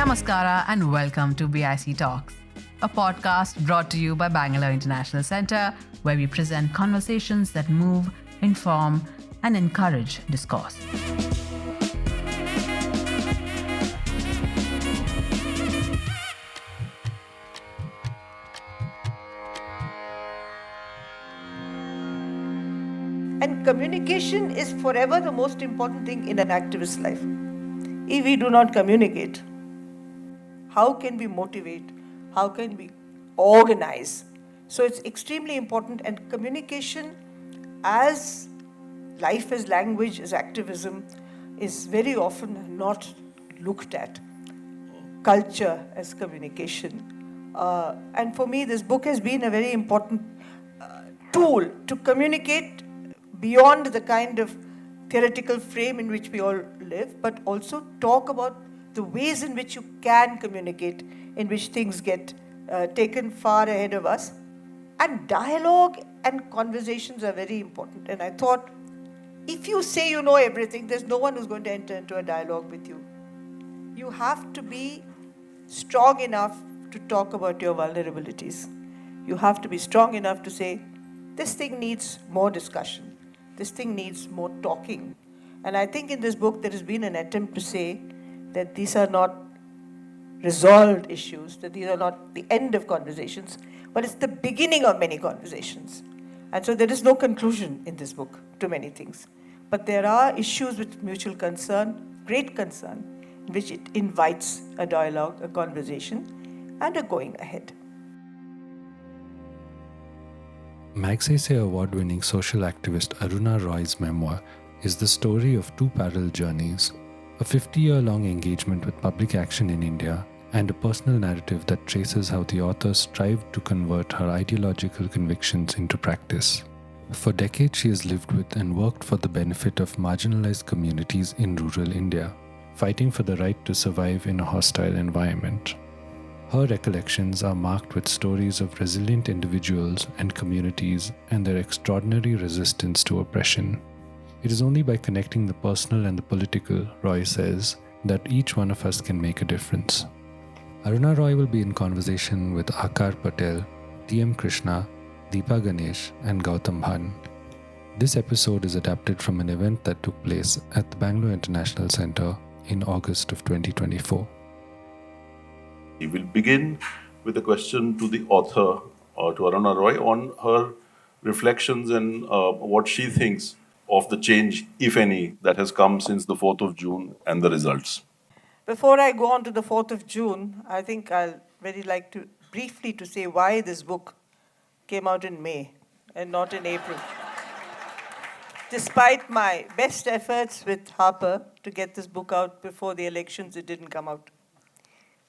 Namaskara and welcome to BIC Talks, a podcast brought to you by Bangalore International Centre, where we present conversations that move, inform, and encourage discourse. And communication is forever the most important thing in an activist's life. If we do not communicate, how can we motivate? How can we organize? So it's extremely important, and communication as life as language, as activism, is very often not looked at. Culture as communication. And for me, this book has been a very important tool to communicate beyond the kind of theoretical frame in which we all live, but also talk about the ways in which you can communicate, in which things get taken far ahead of us. And dialogue and conversations are very important. And I thought, if you say you know everything, there's no one who's going to enter into a dialogue with you. You have to be strong enough to talk about your vulnerabilities. You have to be strong enough to say, this thing needs more discussion. This thing needs more talking. And I think in this book there has been an attempt to say that these are not resolved issues, that these are not the end of conversations, but it's the beginning of many conversations. And so there is no conclusion in this book to many things. But there are issues with mutual concern, great concern, in which it invites a dialogue, a conversation, and a going ahead. Magsaysay Award-winning social activist Aruna Roy's memoir is the story of two parallel journeys, a 50-year-long engagement with public action in India, and a personal narrative that traces how the author strived to convert her ideological convictions into practice. For decades, she has lived with and worked for the benefit of marginalised communities in rural India, fighting for the right to survive in a hostile environment. Her recollections are marked with stories of resilient individuals and communities and their extraordinary resistance to oppression. It is only by connecting the personal and the political, Roy says, that each one of us can make a difference. Aruna Roy will be in conversation with Akar Patel, T.M. Krishna, Deepa Ganesh, and Gautam Bhan. This episode is adapted from an event that took place at the Bangalore International Centre in August of 2024. We will begin with a question to the author, to Aruna Roy, on her reflections and what she thinks of the change, if any, that has come since the 4th of June and the results. Before I go on to the 4th of June, I think I'll very like to briefly to say why this book came out in May and not in April. Despite my best efforts with Harper to get this book out before the elections, it didn't come out.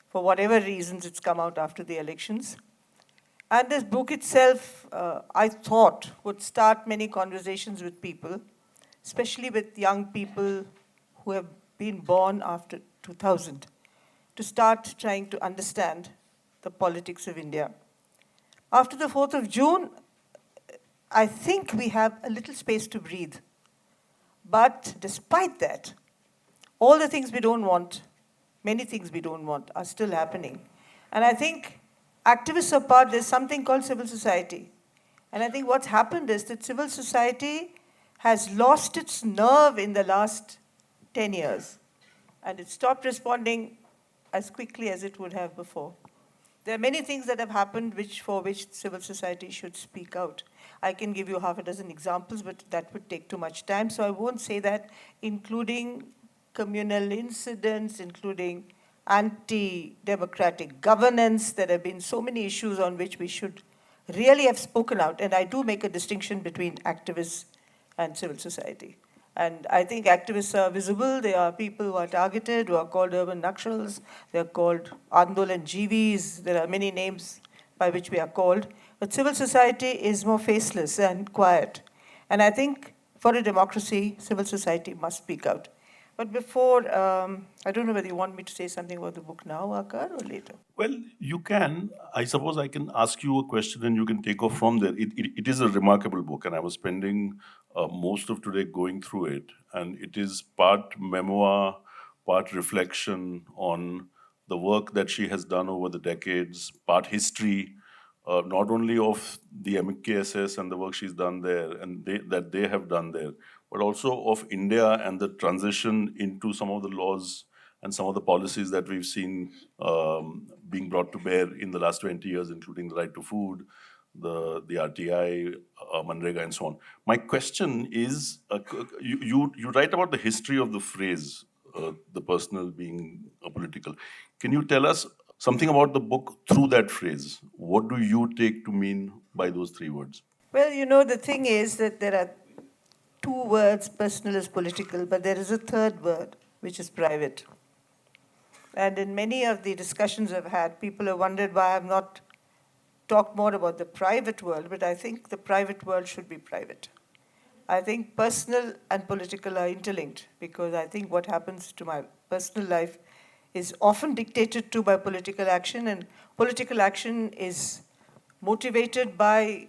For whatever reasons, it's come out after the elections. And this book itself, I thought, would start many conversations with people, especially with young people who have been born after 2000, to start trying to understand the politics of India. After the 4th of June, I think we have a little space to breathe. But despite that, all the things we don't want, many things we don't want, are still happening. And I think activists are part, there's something called civil society. And I think what's happened is that civil society has lost its nerve in the last 10 years. And it stopped responding as quickly as it would have before. There are many things that have happened for which civil society should speak out. I can give you half a dozen examples, but that would take too much time, so I won't say that, including communal incidents, including anti-democratic governance. There have been so many issues on which we should really have spoken out. And I do make a distinction between activists and civil society. And I think activists are visible. They are people who are targeted, who are called urban Nakshals. They are called Andolan Jivis. There are many names by which we are called. But civil society is more faceless and quiet. And I think for a democracy, civil society must speak out. But before, I don't know whether you want me to say something about the book now, Akar, or later. Well, you can. I suppose I can ask you a question and you can take off from there. It is a remarkable book, and I was spending most of today going through it. And it is part memoir, part reflection on the work that she has done over the decades, part history, not only of the MKSS and the work she's done there and that they have done there, but also of India and the transition into some of the laws and some of the policies that we've seen being brought to bear in the last 20 years, including the right to food, the RTI, Manrega, and so on. My question is, you write about the history of the phrase, the personal being political. Can you tell us something about the book through that phrase? What do you take to mean by those three words? Well, the thing is that there are two words, personal is political, but there is a third word, which is private. And in many of the discussions I've had, people have wondered why I've not talked more about the private world, but I think the private world should be private. I think personal and political are interlinked, because I think what happens to my personal life is often dictated to by political action, and political action is motivated by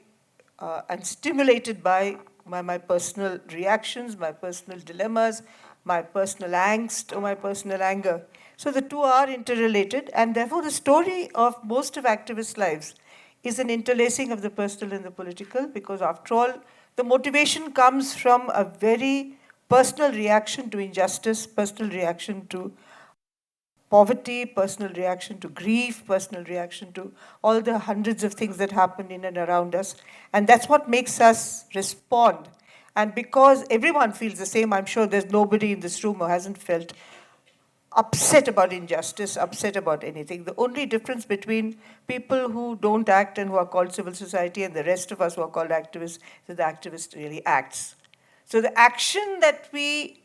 and stimulated by my personal reactions, my personal dilemmas, my personal angst, or my personal anger. So the two are interrelated, and therefore the story of most of activists' lives is an interlacing of the personal and the political, because after all, the motivation comes from a very personal reaction to injustice, personal reaction to poverty, personal reaction to grief, personal reaction to all the hundreds of things that happen in and around us. And that's what makes us respond. And because everyone feels the same, I'm sure there's nobody in this room who hasn't felt upset about injustice, upset about anything. The only difference between people who don't act and who are called civil society and the rest of us who are called activists is that the activist really acts. So the action that we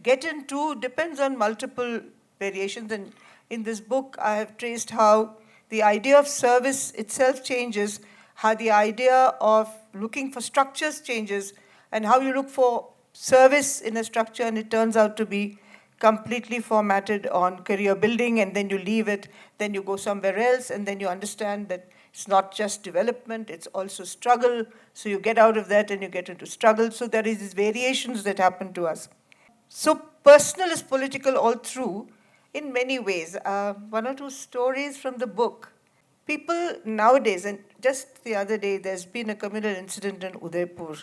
get into depends on multiple variations. And in this book, I have traced how the idea of service itself changes, how the idea of looking for structures changes, and how you look for service in a structure and it turns out to be completely formatted on career building, and then you leave it, then you go somewhere else, and then you understand that it's not just development, it's also struggle. So you get out of that and you get into struggle. So there is these variations that happen to us. So personal is political all through in many ways. One or two stories from the book. People nowadays, and just the other day, there's been a communal incident in Udaipur.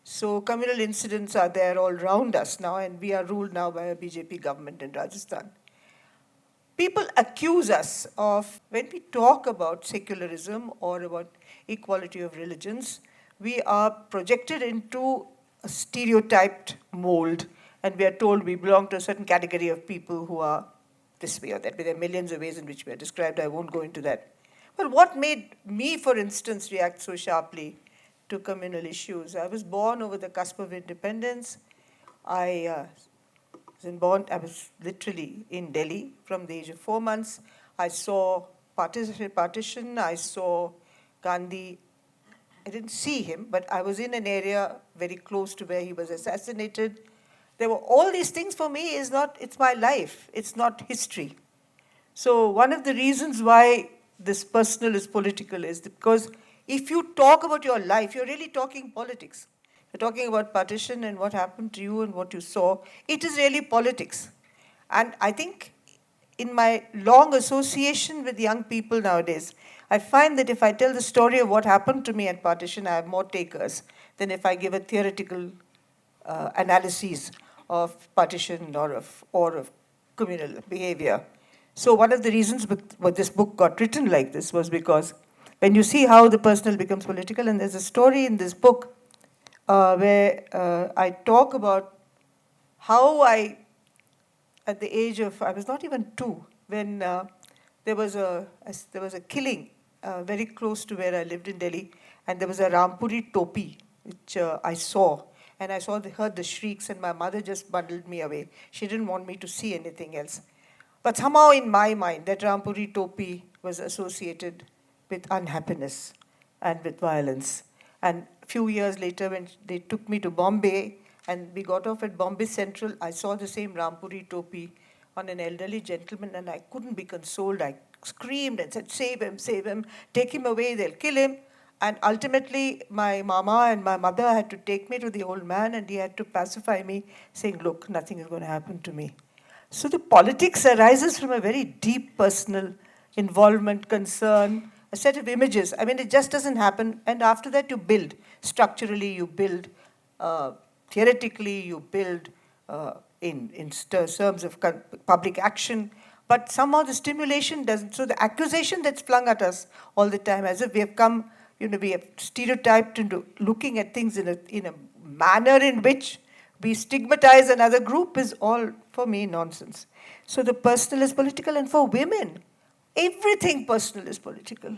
So communal incidents are there all around us now, and we are ruled now by a BJP government in Rajasthan. People accuse us of, when we talk about secularism or about equality of religions, we are projected into a stereotyped mold, and we are told we belong to a certain category of people who are this way or that way. There are millions of ways in which we are described. I won't go into that. Well, what made me, for instance, react so sharply to communal issues? I was born over the cusp of independence. I was literally in Delhi from the age of 4 months. I saw partition. I saw Gandhi. I didn't see him, but I was in an area very close to where he was assassinated. There were all these things. For me, it's my life. It's not history. So one of the reasons why this personal is political is because if you talk about your life, you're really talking politics. You're talking about partition and what happened to you and what you saw. It is really politics. And I think in my long association with young people nowadays, I find that if I tell the story of what happened to me at partition, I have more takers than if I give a theoretical analysis of partition or of communal behavior. So one of the reasons why this book got written like this was because when you see how the personal becomes political, and there's a story in this book where I talk about how at the age of, I was not even 2, when there was a killing very close to where I lived in Delhi, and there was a Rampuri topi, which I saw. And I heard the shrieks, and my mother just bundled me away. She didn't want me to see anything else. But somehow in my mind, that Rampuri topi was associated with unhappiness and with violence. And a few years later, when they took me to Bombay, and we got off at Bombay Central, I saw the same Rampuri topi on an elderly gentleman, and I couldn't be consoled. I screamed and said, save him, take him away, they'll kill him. And ultimately, my mama and my mother had to take me to the old man, and he had to pacify me, saying, look, nothing is going to happen to me. So the politics arises from a very deep personal involvement, concern, a set of images. I mean, it just doesn't happen. And after that, you build. Structurally, you build. Theoretically, you build in terms of public action. But somehow the stimulation doesn't. So the accusation that's flung at us all the time, as if we have come, we have stereotyped into looking at things in a manner in which we stigmatize another group, is all, for me, nonsense. So the personal is political, and for women, everything personal is political.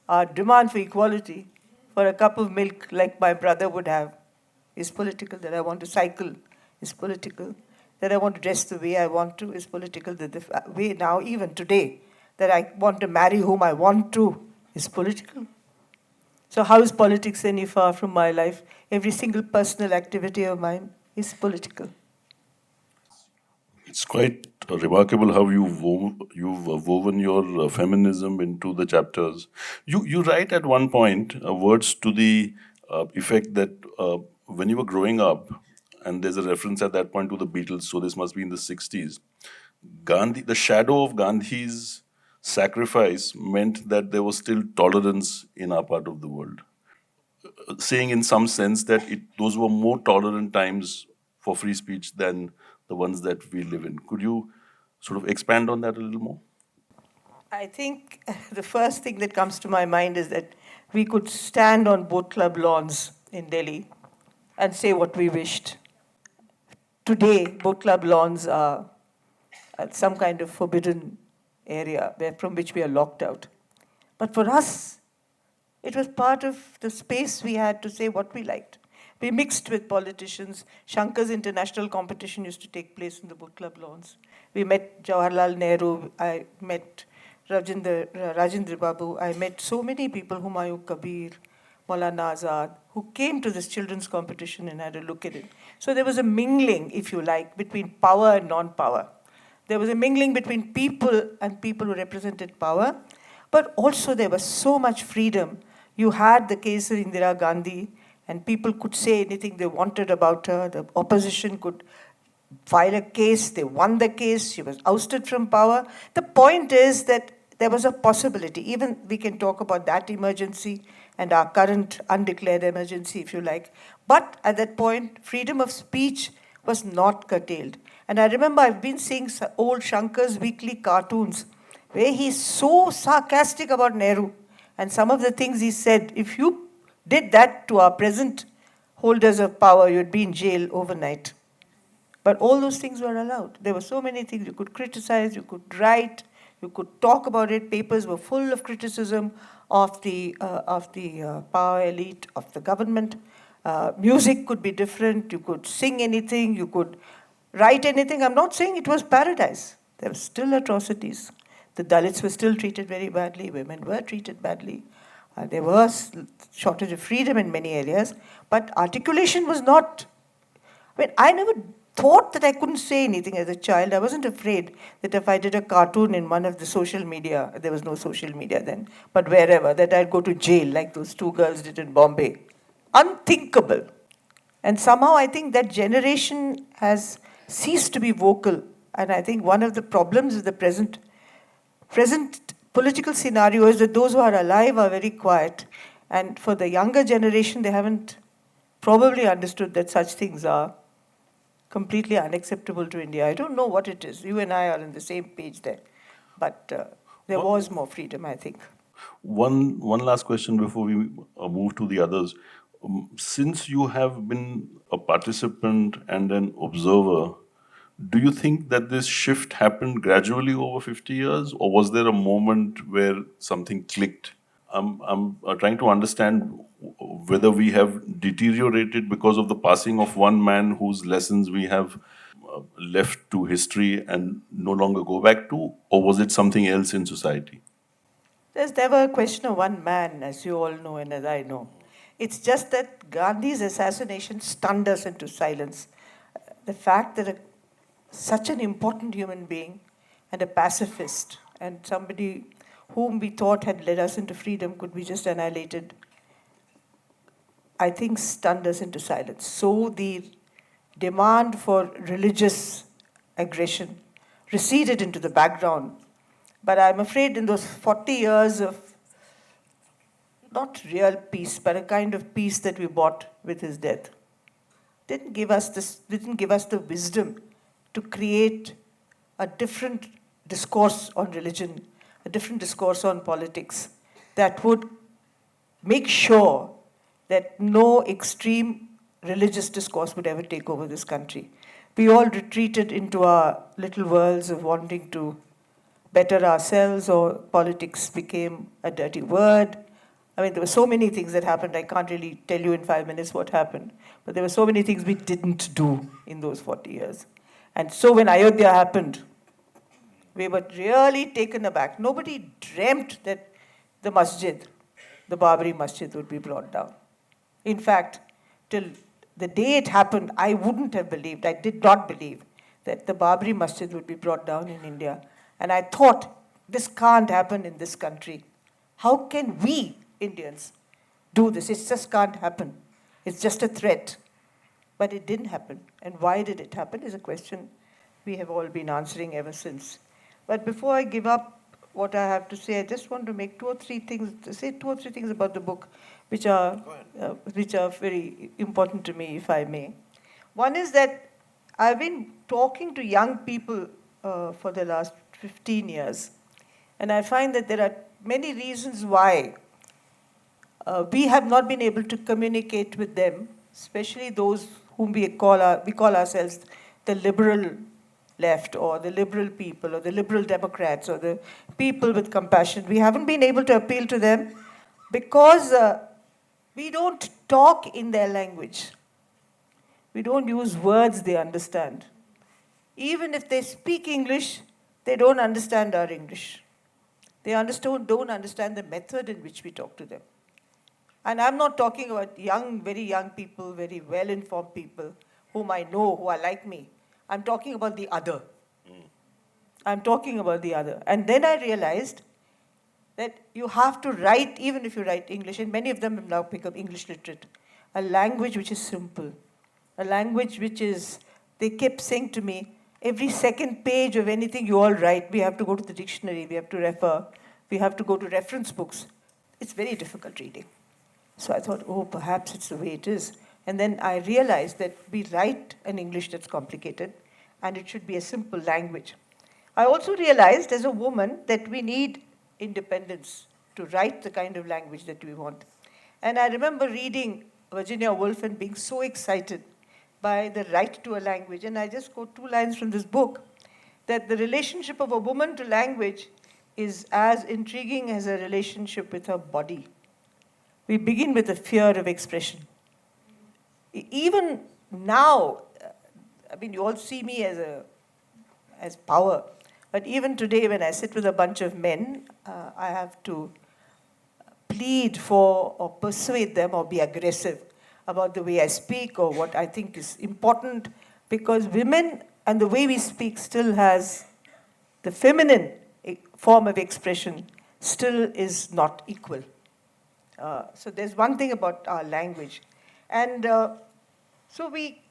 Our demand for equality, for a cup of milk like my brother would have, is political. That I want to cycle is political. That I want to dress the way I want to is political. That the way now, even today, that I want to marry whom I want to is political. So how is politics any far from my life? Every single personal activity of mine is political. It's quite remarkable how you've woven your feminism into the chapters. You write at one point words to the effect that when you were growing up, and there's a reference at that point to the Beatles, so this must be in the 60s, Gandhi, the shadow of Gandhi's sacrifice meant that there was still tolerance in our part of the world. Saying in some sense that those were more tolerant times for free speech than the ones that we live in. Could you sort of expand on that a little more? I think the first thing that comes to my mind is that we could stand on boat club lawns in Delhi and say what we wished. Today, boat club lawns are some kind of forbidden area from which we are locked out. But for us, it was part of the space we had to say what we liked. We mixed with politicians. Shankar's international competition used to take place in the book club lawns. We met Jawaharlal Nehru. I met Rajendra Babu. I met so many people, Humayun Kabir, Maulana Azad, who came to this children's competition and had a look at it. So there was a mingling, if you like, between power and non-power. There was a mingling between people and people who represented power. But also there was so much freedom. You had the case of Indira Gandhi, and people could say anything they wanted about her. The opposition could file a case. They won the case. She was ousted from power. The point is that there was a possibility. Even we can talk about that emergency and our current undeclared emergency, if you like. But at that point, freedom of speech was not curtailed. And I remember I've been seeing old Shankar's weekly cartoons where he's so sarcastic about Nehru. And some of the things he said, if you did that to our present holders of power, you'd be in jail overnight. But all those things were allowed. There were so many things you could criticize, you could write, you could talk about it. Papers were full of criticism of the power elite, of the government. Music could be different. You could sing anything. You could write anything. I'm not saying it was paradise. There were still atrocities. The Dalits were still treated very badly. Women were treated badly. There was shortage of freedom in many areas. But articulation was not... I never thought that I couldn't say anything as a child. I wasn't afraid that if I did a cartoon in one of the social media, there was no social media then, but wherever, that I'd go to jail like those two girls did in Bombay. Unthinkable. And somehow I think that generation has ceased to be vocal. And I think one of the problems of the present political scenario is that those who are alive are very quiet. And for the younger generation, they haven't probably understood that such things are completely unacceptable to India. I don't know what it is. You and I are on the same page there. But there was more freedom, I think. One last question before we move to the others. Since you have been a participant and an observer, do you think that this shift happened gradually over 50 years, or was there a moment where something clicked? I'm trying to understand whether we have deteriorated because of the passing of one man whose lessons we have left to history and no longer go back to, or was it something else in society? There's never a question of one man, as you all know and as I know. It's just that Gandhi's assassination stunned us into silence. The fact that such an important human being and a pacifist and somebody whom we thought had led us into freedom could be just annihilated, I think stunned us into silence. So the demand for religious aggression receded into the background. But I'm afraid in those 40 years of not real peace, but a kind of peace that we bought with his death, didn't give us the wisdom to create a different discourse on religion, a different discourse on politics that would make sure that no extreme religious discourse would ever take over this country. We all retreated into our little worlds of wanting to better ourselves, or politics became a dirty word. I mean, there were so many things that happened. I can't really tell you in 5 minutes what happened. But there were so many things we didn't do in those 40 years. And so when Ayodhya happened, we were really taken aback. Nobody dreamt that the masjid, the Babri masjid, would be brought down. In fact, till the day it happened, I wouldn't have believed, I did not believe that the Babri masjid would be brought down in India. And I thought, this can't happen in this country. How can we, Indians, do this? It just can't happen. It's just a threat. But it didn't happen. And why did it happen is a question we have all been answering ever since. But before I give up what I have to say, I just want to make two or three things about the book, which are very important to me, if I may. One is that I've been talking to young people for the last 15 years, and I find that there are many reasons why we have not been able to communicate with them, especially those whom we call ourselves the liberal left, or the liberal people, or the liberal Democrats, or the people with compassion. We haven't been able to appeal to them because we don't talk in their language. We don't use words they understand. Even if they speak English, they don't understand our English. They don't understand the method in which we talk to them. And I'm not talking about very young people, very well-informed people whom I know, who are like me. I'm talking about the other. I'm talking about the other. And then I realized that you have to write, even if you write English, and many of them have now become English literate, a language which is simple, a language which is, they kept saying to me, every second page of anything you all write, we have to go to the dictionary, we have to refer, we have to go to reference books. It's very difficult reading. So I thought, oh, perhaps it's the way it is. And then I realized that we write an English that's complicated, and it should be a simple language. I also realized as a woman that we need independence to write the kind of language that we want. And I remember reading Virginia Woolf and being so excited by the right to a language. And I just quote 2 lines from this book, that the relationship of a woman to language is as intriguing as a relationship with her body. We begin with a fear of expression. Even now, I mean, you all see me as power, but even today when I sit with a bunch of men, I have to plead for or persuade them or be aggressive about the way I speak or what I think is important, because women and the way we speak still has the feminine form of expression still is not equal. So there's one thing about our language. And so we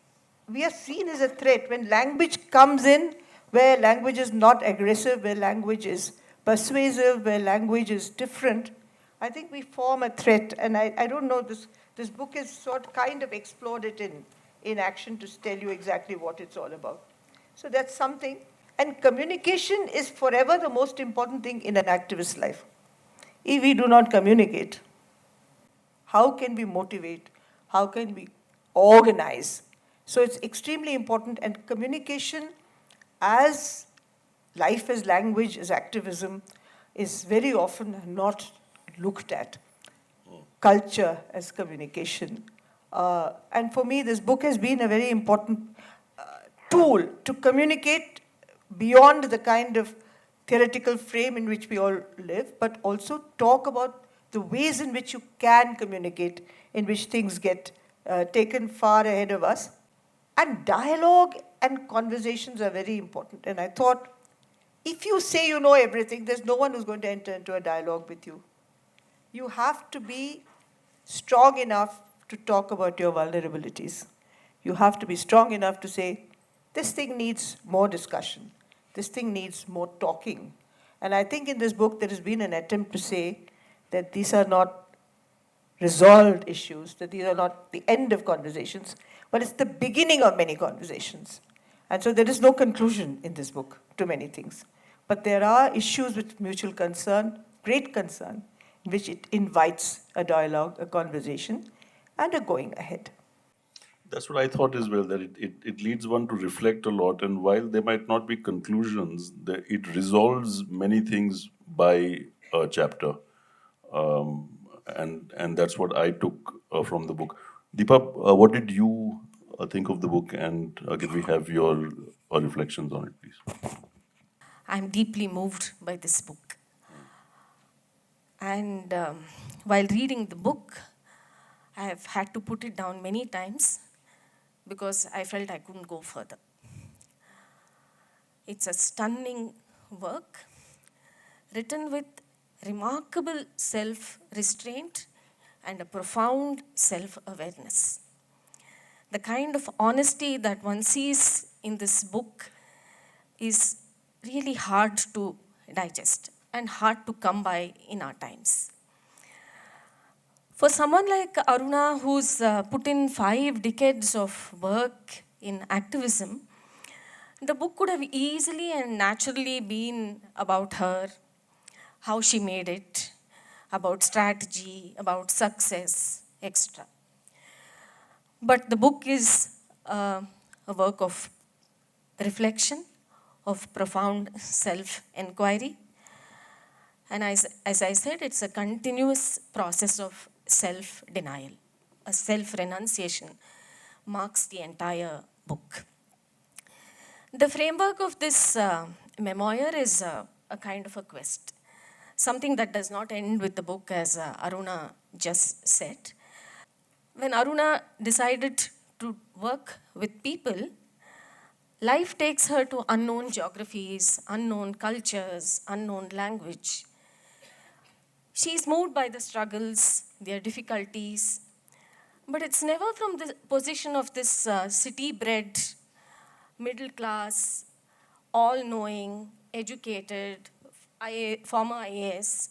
are seen as a threat when language comes in, where language is not aggressive, where language is persuasive, where language is different. I think we form a threat, and I don't know, this book is kind of explored it in action to tell you exactly what it's all about. So that's something. And communication is forever the most important thing in an activist's life. If we do not communicate, how can we motivate? How can we organize? So it's extremely important, and communication as life as language, as activism, is very often not looked at. Culture as communication. And for me, this book has been a very important tool to communicate beyond the kind of theoretical frame in which we all live, but also talk about the ways in which you can communicate, in which things get taken far ahead of us. And dialogue and conversations are very important. And I thought, if you say you know everything, there's no one who's going to enter into a dialogue with you. You have to be strong enough to talk about your vulnerabilities. You have to be strong enough to say, this thing needs more discussion. This thing needs more talking. And I think in this book there has been an attempt to say that these are not resolved issues, that these are not the end of conversations, but it's the beginning of many conversations. And so there is no conclusion in this book to many things. But there are issues with mutual concern, great concern, in which it invites a dialogue, a conversation, and a going ahead. That's what I thought as well, that it leads one to reflect a lot. And while there might not be conclusions, it resolves many things by a chapter. And that's what I took from the book. Deepa, what did you think of the book? And can we have your reflections on it, please? I'm deeply moved by this book. And while reading the book, I have had to put it down many times because I felt I couldn't go further. It's a stunning work written with remarkable self-restraint and a profound self-awareness. The kind of honesty that one sees in this book is really hard to digest and hard to come by in our times. For someone like Aruna, who's put in 5 decades of work in activism, the book could have easily and naturally been about her, how she made it, about strategy, about success, etc. But the book is a work of reflection, of profound self-inquiry. And as I said, it's a continuous process of self-denial. A self-renunciation marks the entire book. The framework of this memoir is a kind of a quest, something that does not end with the book, as Aruna just said. When Aruna decided to work with people, life takes her to unknown geographies, unknown cultures, unknown language. She is moved by the struggles, their difficulties, but it's never from the position of this city-bred, middle-class, all-knowing, educated, former IAS,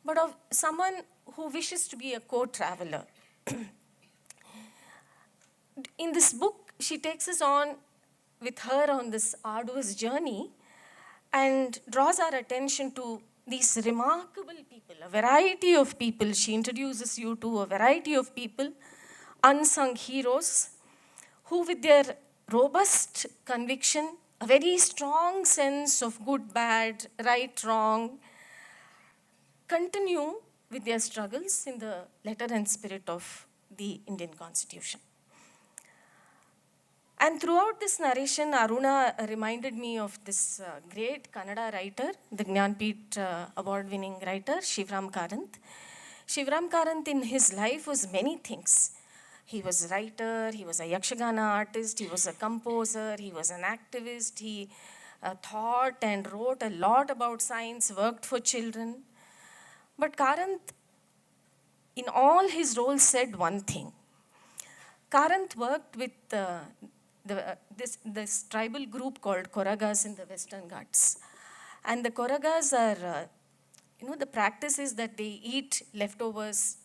but of someone who wishes to be a co-traveler. In this book, she takes us on with her on this arduous journey and draws our attention to these remarkable people, a variety of people. She introduces you to a variety of people, unsung heroes, who with their robust conviction, a very strong sense of good, bad, right, wrong, continue with their struggles in the letter and spirit of the Indian Constitution. And throughout this narration, Aruna reminded me of this great Kannada writer, the Jnanpith Award-winning writer, Shivram Karanth. Shivram Karanth in his life was many things. He was a writer, he was a Yakshagana artist, he was a composer, he was an activist, he thought and wrote a lot about science, worked for children. But Karanth, in all his roles, said one thing. Karanth worked with this tribal group called Koragas in the Western Ghats. And the Koragas are, the practice is that they eat leftovers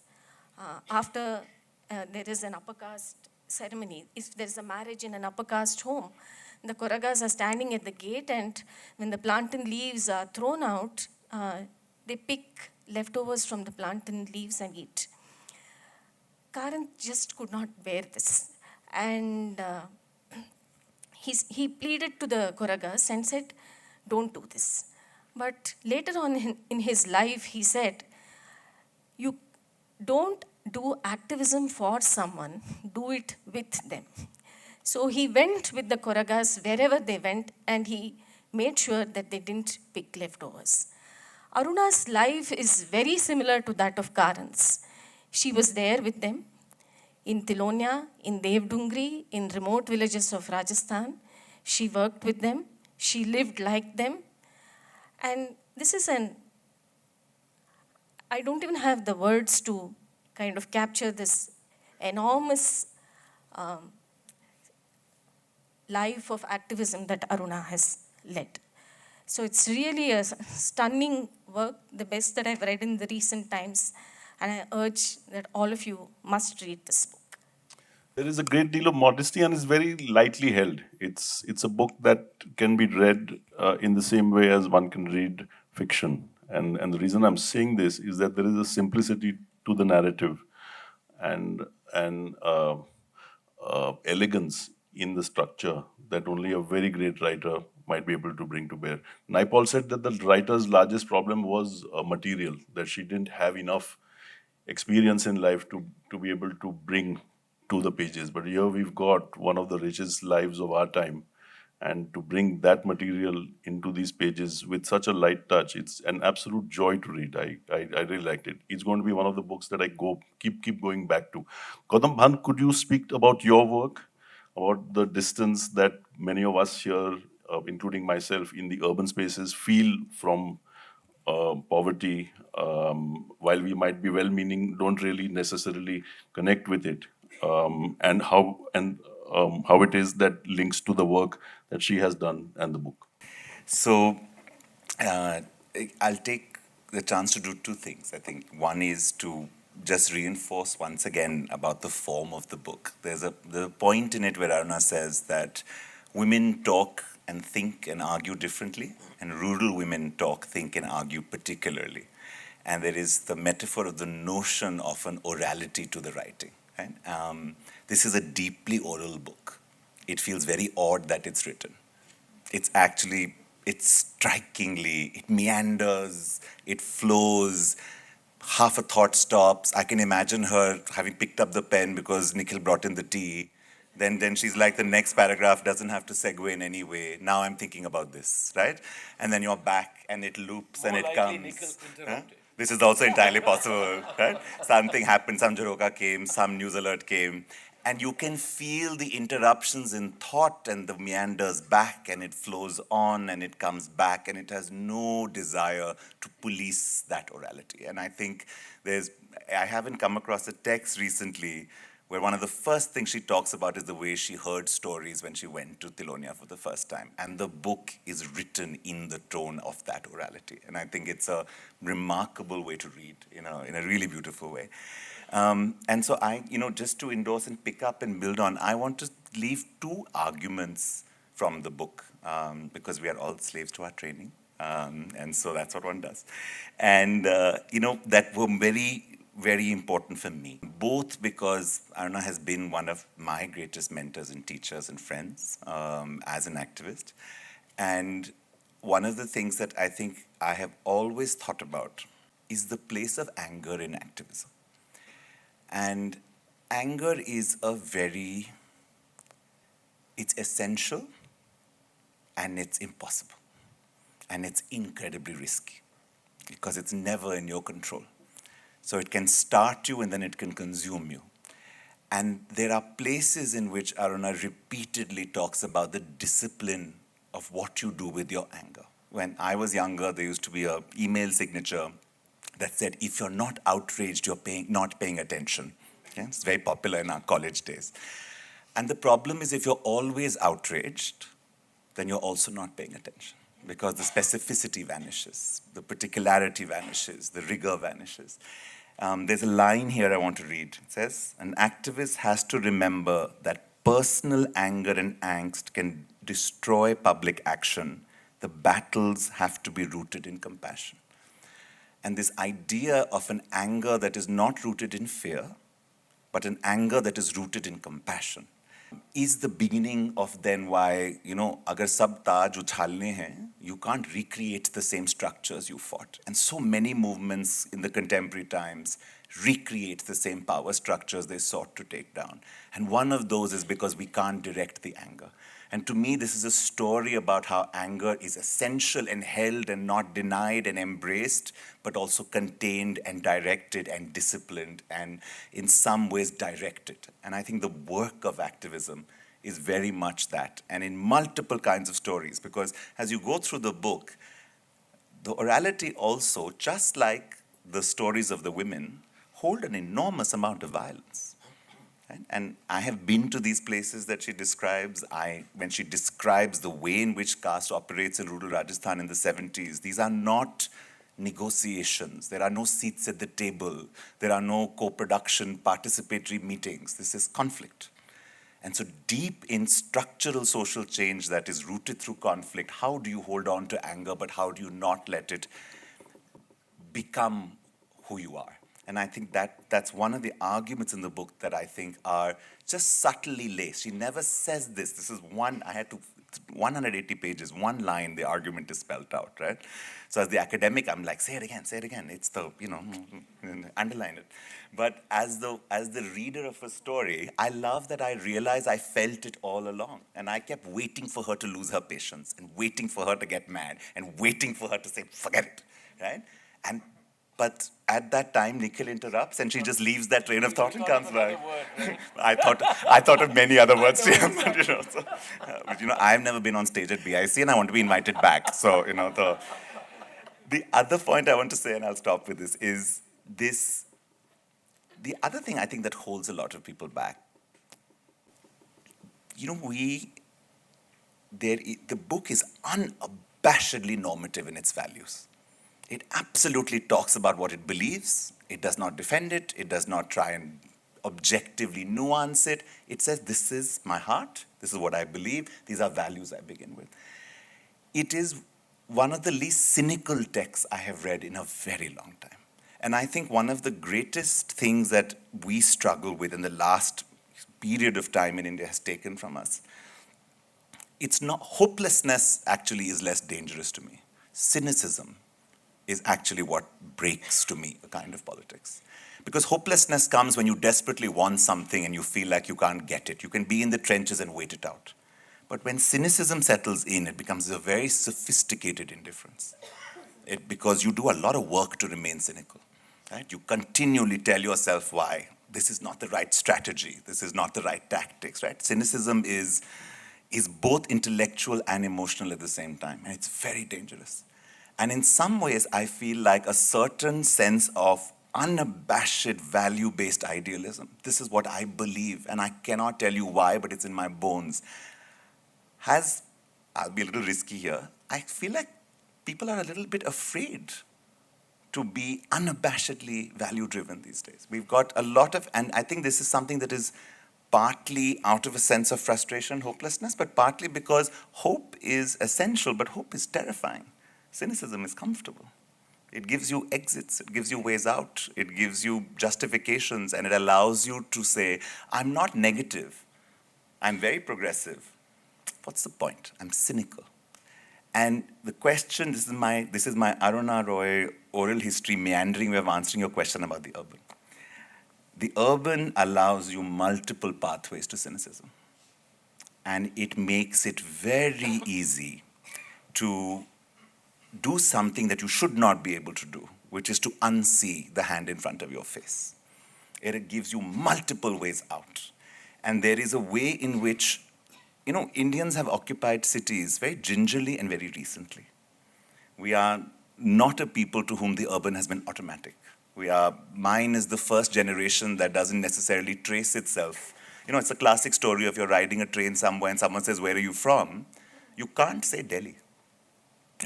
after there is an upper caste ceremony. If there is a marriage in an upper caste home, the Koragas are standing at the gate, and when the plantain leaves are thrown out, they pick leftovers from the plantain leaves and eat. Karanth just could not bear this. And he pleaded to the Koragas and said, don't do this. But later on in his life, he said, you don't do activism for someone, do it with them. So he went with the Koragas wherever they went, and he made sure that they didn't pick leftovers. Aruna's life is very similar to that of Karanth's. She was there with them in Tilonia, in Devdungri, in remote villages of Rajasthan. She worked with them. She lived like them. And this is I don't even have the words to kind of capture this enormous life of activism that Aruna has led. So it's really a stunning work, the best that I've read in the recent times, and I urge that all of you must read this book. There is a great deal of modesty and is very lightly held. It's a book that can be read in the same way as one can read fiction. And the reason I'm saying this is that there is a simplicity to the narrative and elegance in the structure that only a very great writer might be able to bring to bear. Naipaul said that the writer's largest problem was material, that she didn't have enough experience in life to be able to bring to the pages. But here we've got one of the richest lives of our time. And to bring that material into these pages with such a light touch, it's an absolute joy to read. I really liked it. It's going to be one of the books that I keep going back to. Gautam Bhan, could you speak about your work, about the distance that many of us here, including myself, in the urban spaces feel from poverty, while we might be well-meaning, don't really necessarily connect with it, and how it is that links to the work that she has done and the book. So uh, I'll take the chance to do two things. I think one is to just reinforce once again about the form of the book. There's a point in it where Aruna says that women talk and think and argue differently, and rural women talk, think, and argue particularly. And there is the metaphor of the notion of an orality to the writing. Right? This is a deeply oral book. It feels very odd that it's written. It's strikingly, it meanders, it flows, half a thought stops. I can imagine her having picked up the pen because Nikhil brought in the tea. Then she's like, the next paragraph doesn't have to segue in any way. Now I'm thinking about this, right? And then you're back and it loops and it comes. Huh? This is also entirely possible, right? Something happened, some Jaroka came, some news alert came. And you can feel the interruptions in thought and the meanders back, and it flows on and it comes back, and it has no desire to police that orality. And I think I haven't come across a text recently where one of the first things she talks about is the way she heard stories when she went to Tilonia for the first time. And the book is written in the tone of that orality. And I think it's a remarkable way to read, in a really beautiful way. And so just to endorse and pick up and build on, I want to leave two arguments from the book, because we are all slaves to our training. And so that's what one does. And, that were very, very important for me, both because Aruna has been one of my greatest mentors and teachers and friends as an activist. And one of the things that I think I have always thought about is the place of anger in activism. And anger is it's essential, and it's impossible, and it's incredibly risky because it's never in your control. So it can start you and then it can consume you. And there are places in which Aruna repeatedly talks about the discipline of what you do with your anger. When I was younger, there used to be an email signature that said, if you're not outraged, you're not paying attention. Okay? It's very popular in our college days. And the problem is if you're always outraged, then you're also not paying attention, because the specificity vanishes, the particularity vanishes, the rigor vanishes. There's a line here I want to read. It says, an activist has to remember that personal anger and angst can destroy public action. The battles have to be rooted in compassion. And this idea of an anger that is not rooted in fear, but an anger that is rooted in compassion, is the beginning of then why, agar sab taj uchhalne hain, you can't recreate the same structures you fought. And so many movements in the contemporary times recreate the same power structures they sought to take down. And one of those is because we can't direct the anger. And to me, this is a story about how anger is essential and held and not denied and embraced, but also contained and directed and disciplined and in some ways directed. And I think the work of activism is very much that, and in multiple kinds of stories, because as you go through the book, the orality also, just like the stories of the women, hold an enormous amount of violence. Right? And I have been to these places that she describes. When she describes the way in which caste operates in rural Rajasthan in the 70s, these are not negotiations. There are no seats at the table. There are no co-production participatory meetings. This is conflict. And so deep in structural social change that is rooted through conflict, how do you hold on to anger, but how do you not let it become who you are? And I think that's one of the arguments in the book that I think are just subtly laced. She never says this. This is 180 pages, one line, the argument is spelled out, right? So as the academic, I'm like, say it again. It's the, underline it. But as the reader of a story, I love that I realize I felt it all along. And I kept waiting for her to lose her patience and waiting for her to get mad and waiting for her to say, forget it, right? But at that time, Nikhil interrupts and she just leaves that train of thought and comes back. I thought of many other words to him, but I've never been on stage at BIC and I want to be invited back. So, the other point I want to say, and I'll stop with this, is this. The other thing I think that holds a lot of people back, the book is unabashedly normative in its values. It absolutely talks about what it believes. It does not defend it. It does not try and objectively nuance it. It says, this is my heart. This is what I believe. These are values I begin with. It is one of the least cynical texts I have read in a very long time. And I think one of the greatest things that we struggle with in the last period of time in India has taken from us, hopelessness actually is less dangerous to me. Cynicism is actually what breaks, to me, a kind of politics. Because hopelessness comes when you desperately want something and you feel like you can't get it. You can be in the trenches and wait it out. But when cynicism settles in, it becomes a very sophisticated indifference. Because you do a lot of work to remain cynical. Right? You continually tell yourself why this is not the right strategy, this is not the right tactics. Right? Cynicism is both intellectual and emotional at the same time, and it's very dangerous. And in some ways, I feel like a certain sense of unabashed value-based idealism, this is what I believe, and I cannot tell you why, but it's in my bones, I'll be a little risky here, I feel like people are a little bit afraid to be unabashedly value-driven these days. We've got a lot of, and I think this is something that is partly out of a sense of frustration, hopelessness, but partly because hope is essential, but hope is terrifying. Cynicism is comfortable. It gives you exits, it gives you ways out, it gives you justifications, and it allows you to say, I'm not negative, I'm very progressive. What's the point? I'm cynical. And the question, this is my Aruna Roy oral history meandering way of answering your question about the urban. The urban allows you multiple pathways to cynicism. And it makes it very easy to do something that you should not be able to do, which is to unsee the hand in front of your face. It gives you multiple ways out. And there is a way in which, Indians have occupied cities very gingerly and very recently. We are not a people to whom the urban has been automatic. Mine is the first generation that doesn't necessarily trace itself. It's a classic story of you're riding a train somewhere and someone says, where are you from? You can't say Delhi.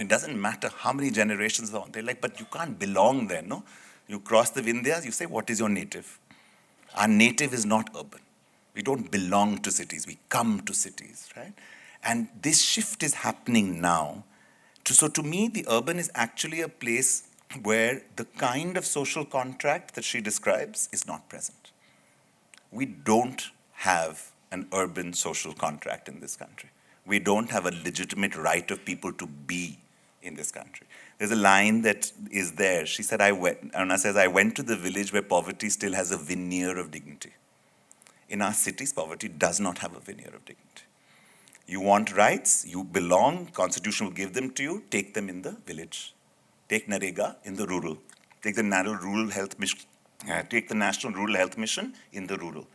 It doesn't matter how many generations are on. They're like, but you can't belong there, no? You cross the Vindhyas, you say, what is your native? Our native is not urban. We don't belong to cities, we come to cities, right? And this shift is happening now. So to me, the urban is actually a place where the kind of social contract that she describes is not present. We don't have an urban social contract in this country. We don't have a legitimate right of people to be in this country. There's a line that is there. She said, Aruna says, I went to the village where poverty still has a veneer of dignity. In our cities, poverty does not have a veneer of dignity. You want rights, you belong, Constitution will give them to you, take them in the village. Take Narega in the rural. Take the National Rural Health Mission. Take the National Rural Health Mission in the rural.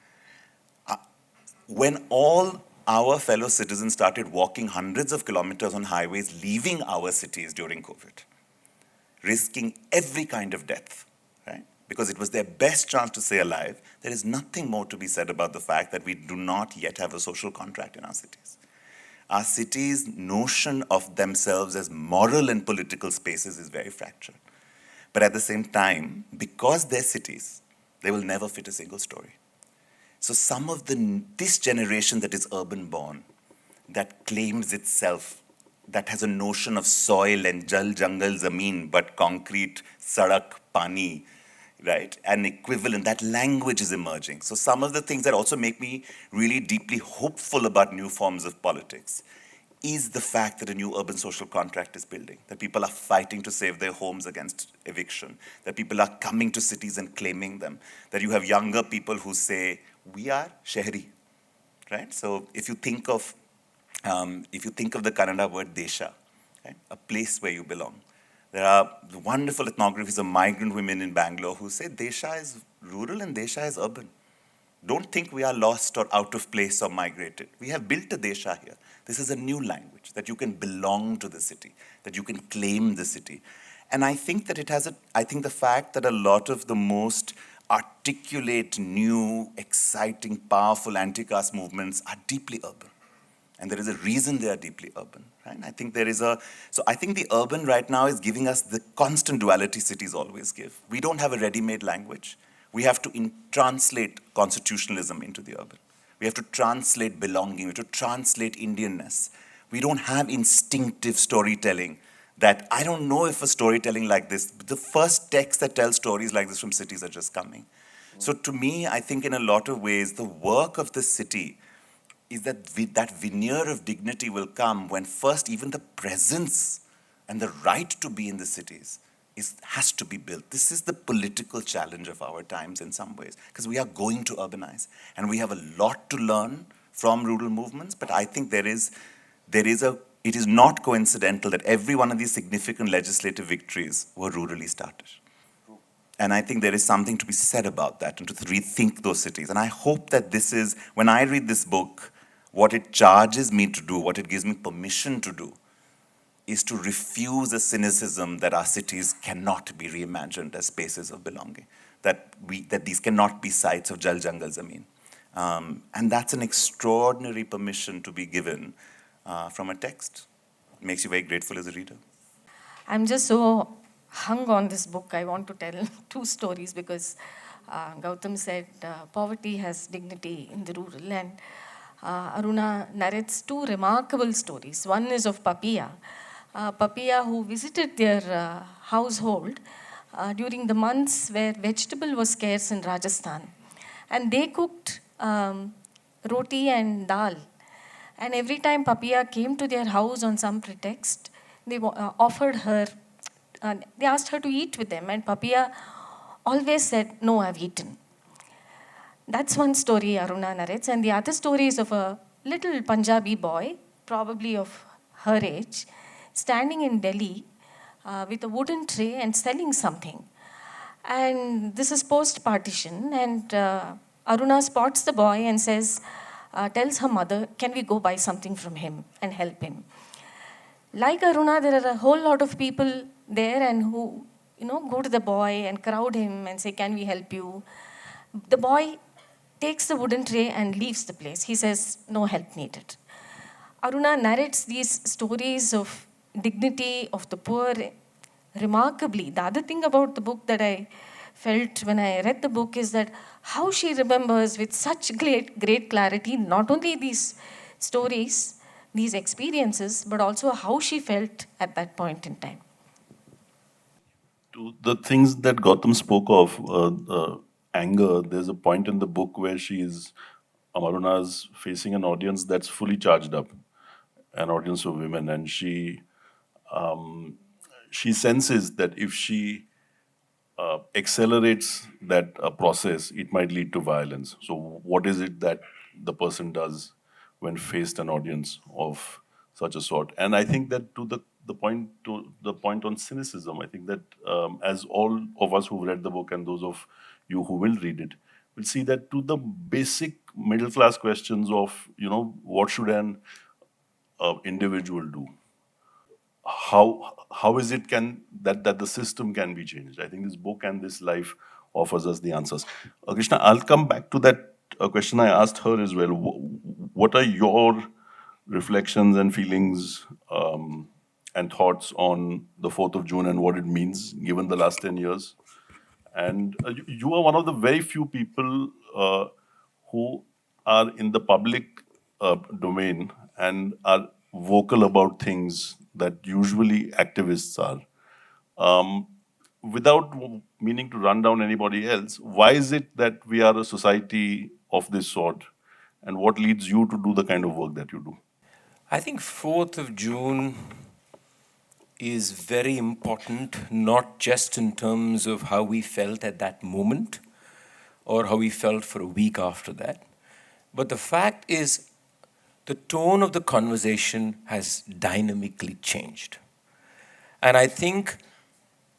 When all our fellow citizens started walking hundreds of kilometers on highways, leaving our cities during COVID, risking every kind of death, right? because it was their best chance to stay alive, there is nothing more to be said about the fact that we do not yet have a social contract in our cities. Our cities' notion of themselves as moral and political spaces is very fractured. But at the same time, because they're cities, they will never fit a single story. So some of this generation that is urban born, that claims itself, that has a notion of soil and jal, jungle, zameen, but concrete, sadak, pani, right? An equivalent, that language is emerging. So some of the things that also make me really deeply hopeful about new forms of politics is the fact that a new urban social contract is building, that people are fighting to save their homes against eviction, that people are coming to cities and claiming them, that you have younger people who say, we are Shehri, right? So if you think of the Kannada word Desha, right? A place where you belong. There are wonderful ethnographies of migrant women in Bangalore who say Desha is rural and Desha is urban. Don't think we are lost or out of place or migrated. We have built a Desha here. This is a new language, that you can belong to the city, that you can claim the city. And I think that I think the fact that a lot of the most articulate, new, exciting, powerful anti-caste movements are deeply urban. And there is a reason they are deeply urban, right? I think the urban right now is giving us the constant duality cities always give. We don't have a ready-made language. We have to translate constitutionalism into the urban. We have to translate belonging. We have to translate Indianness. We don't have instinctive storytelling that I don't know if a storytelling like this, the first texts that tell stories like this from cities are just coming. So to me, I think in a lot of ways, the work of the city is that that veneer of dignity will come when first even the presence and the right to be in the cities has to be built. This is the political challenge of our times in some ways, because we are going to urbanize and we have a lot to learn from rural movements, but I think it is not coincidental that every one of these significant legislative victories were rurally started. And I think there is something to be said about that and to rethink those cities. And I hope that when I read this book, what it charges me to do, what it gives me permission to do, is to refuse a cynicism that our cities cannot be reimagined as spaces of belonging, that these cannot be sites of Jal Jangal Zameen. And that's an extraordinary permission to be given from a text. It makes you very grateful as a reader. I'm just so hung on this book. I want to tell two stories because Gautam said poverty has dignity in the rural, and Aruna narrates two remarkable stories. One is of Papiya. Papiya, who visited their household during the months where vegetable was scarce in Rajasthan. And they cooked roti and dal. And every time Papiya came to their house on some pretext, they offered her, they asked her to eat with them. And Papiya always said, no, I've eaten. That's one story Aruna narrates. And the other story is of a little Punjabi boy, probably of her age, standing in Delhi with a wooden tray and selling something. And this is post-partition, and Aruna spots the boy and tells her mother, can we go buy something from him and help him? Like Aruna, there are a whole lot of people there and who, go to the boy and crowd him and say, can we help you? The boy takes the wooden tray and leaves the place. He says, no help needed. Aruna narrates these stories of dignity of the poor remarkably. The other thing about the book that I felt when I read the book is that how she remembers with such great clarity not only these stories, these experiences, but also how she felt at that point in time. To the things that Gautam spoke of, anger, there's a point in the book where Amaruna's facing an audience that's fully charged up, an audience of women, and she senses that if she accelerates that process, it might lead to violence. So what is it that the person does when faced an audience of such a sort? And I think that to the point on cynicism, I think that as all of us who've read the book and those of you who will read it, will see that to the basic middle class questions of, what should an individual do? How is it that the system can be changed? I think this book and this life offers us the answers. Krishna, I'll come back to that question I asked her as well. What are your reflections and feelings and thoughts on the 4th of June and what it means given the last 10 years? And you are one of the very few people who are in the public domain and are vocal about things that usually activists are. Without meaning to run down anybody else, why is it that we are a society of this sort? And what leads you to do the kind of work that you do? I think 4th of June is very important, not just in terms of how we felt at that moment or how we felt for a week after that, but the fact is the tone of the conversation has dynamically changed. And I think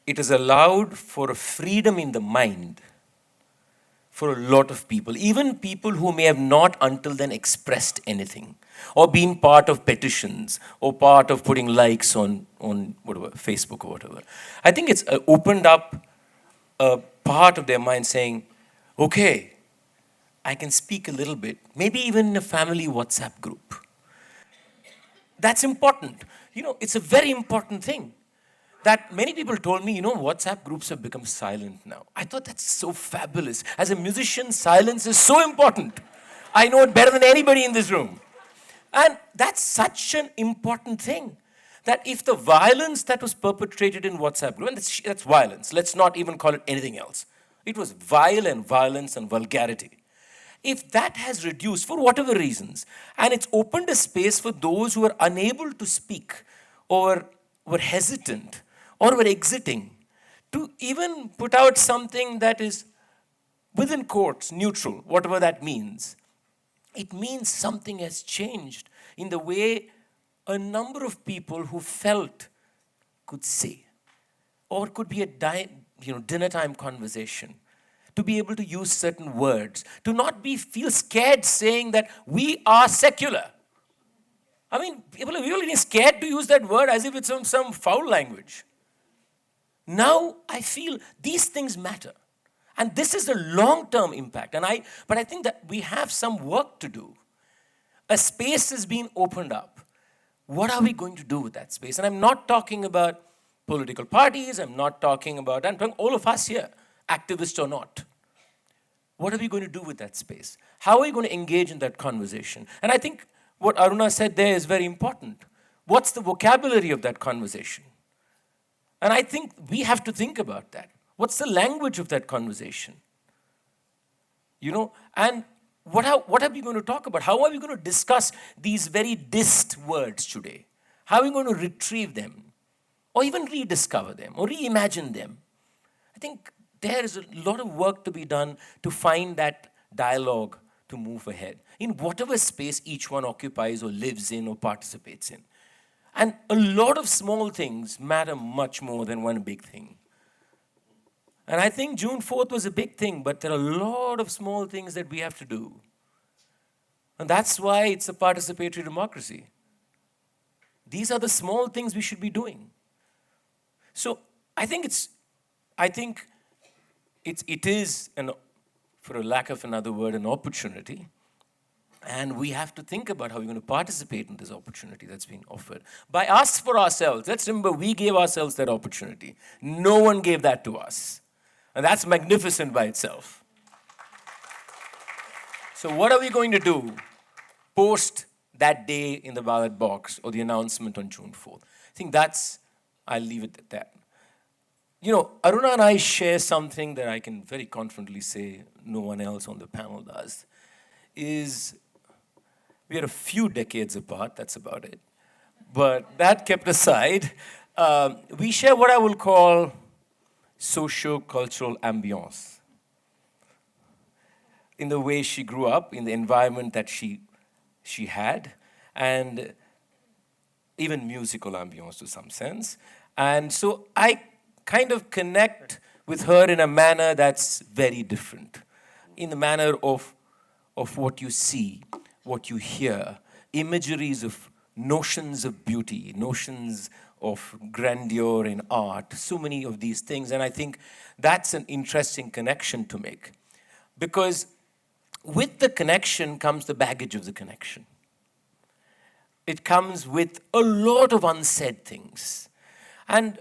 it has allowed for a freedom in the mind for a lot of people, even people who may have not until then expressed anything, or been part of petitions, or part of putting likes on whatever, Facebook or whatever. I think it's opened up a part of their mind saying, okay, I can speak a little bit, maybe even in a family WhatsApp group. That's important. It's a very important thing. That many people told me, WhatsApp groups have become silent now. I thought that's so fabulous. As a musician, silence is so important. I know it better than anybody in this room. And that's such an important thing. That if the violence that was perpetrated in WhatsApp group, and that's violence, let's not even call it anything else. It was violence and vulgarity. If that has reduced for whatever reasons, and it's opened a space for those who are unable to speak or were hesitant or were exiting, to even put out something that is within quotes, neutral, whatever that means, it means something has changed in the way a number of people who felt could say, or could be a dinner time conversation, to be able to use certain words, to not feel scared saying that we are secular. I mean, people are really scared to use that word as if it's some foul language. Now I feel these things matter. And this is a long-term impact. But I think that we have some work to do. A space is being opened up. What are we going to do with that space? And I'm not talking about political parties. I'm talking all of us here, activists or not. What are we going to do with that space? How are we going to engage in that conversation? And I think what Aruna said there is very important. What's the vocabulary of that conversation? And I think we have to think about that. What's the language of that conversation? And what are we going to talk about? How are we going to discuss these very dist words today? How are we going to retrieve them? Or even rediscover them? Or reimagine them? I think there is a lot of work to be done to find that dialogue to move ahead in whatever space each one occupies or lives in or participates in. And a lot of small things matter much more than one big thing. And I think June 4th was a big thing, but there are a lot of small things that we have to do. And that's why it's a participatory democracy. These are the small things we should be doing. So I think it is, for a lack of another word, an opportunity. And we have to think about how we're going to participate in this opportunity that's being offered. By us for ourselves. Let's remember, we gave ourselves that opportunity. No one gave that to us. And that's magnificent by itself. So what are we going to do post that day in the ballot box or the announcement on June 4th? I think I'll leave it at that. Aruna and I share something that I can very confidently say no one else on the panel does, is we are a few decades apart, that's about it. But that kept aside, we share what I will call socio-cultural ambience. In the way she grew up, in the environment that she had, and even musical ambience to some sense. And so I kind of connect with her in a manner that's very different, in the manner of what you see, what you hear, imageries of notions of beauty, notions of grandeur in art, so many of these things. And I think that's an interesting connection to make. Because with the connection comes the baggage of the connection. It comes with a lot of unsaid things. And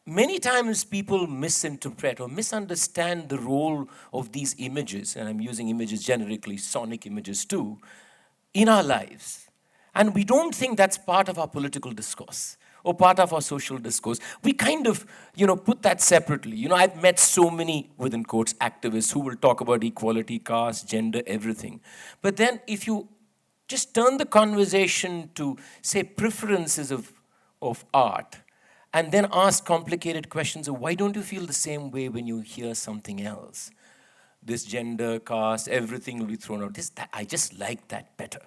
many times people misinterpret or misunderstand the role of these images, and I'm using images generically, sonic images too, in our lives. And we don't think that's part of our political discourse or part of our social discourse. We kind of, put that separately. I've met so many, within quotes, activists who will talk about equality, caste, gender, everything. But then if you just turn the conversation to, say, preferences of art, and then ask complicated questions of why don't you feel the same way when you hear something else? This gender, caste, everything will be thrown out. I just like that better.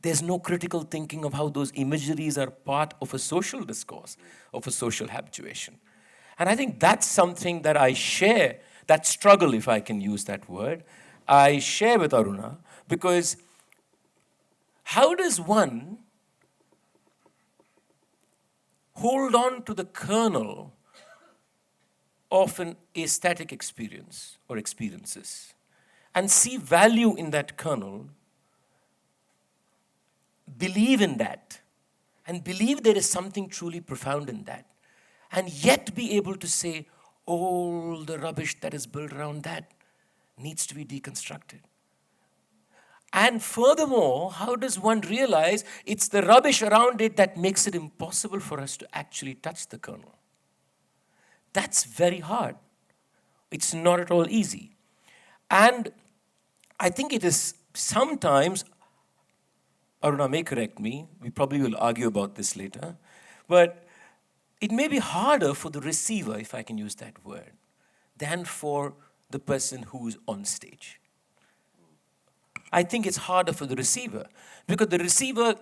There's no critical thinking of how those imageries are part of a social discourse, of a social habituation. And I think that's something that I share, that struggle, if I can use that word, I share with Aruna, because how does one hold on to the kernel of an aesthetic experience or experiences and see value in that kernel, believe in that, and believe there is something truly profound in that, and yet be able to say all the rubbish that is built around that needs to be deconstructed. And furthermore, how does one realize it's the rubbish around it that makes it impossible for us to actually touch the kernel? That's very hard. It's not at all easy. And I think it is sometimes, Aruna may correct me, we probably will argue about this later, but it may be harder for the receiver, if I can use that word, than for the person who's on stage. I think it's harder for the receiver because the receiver,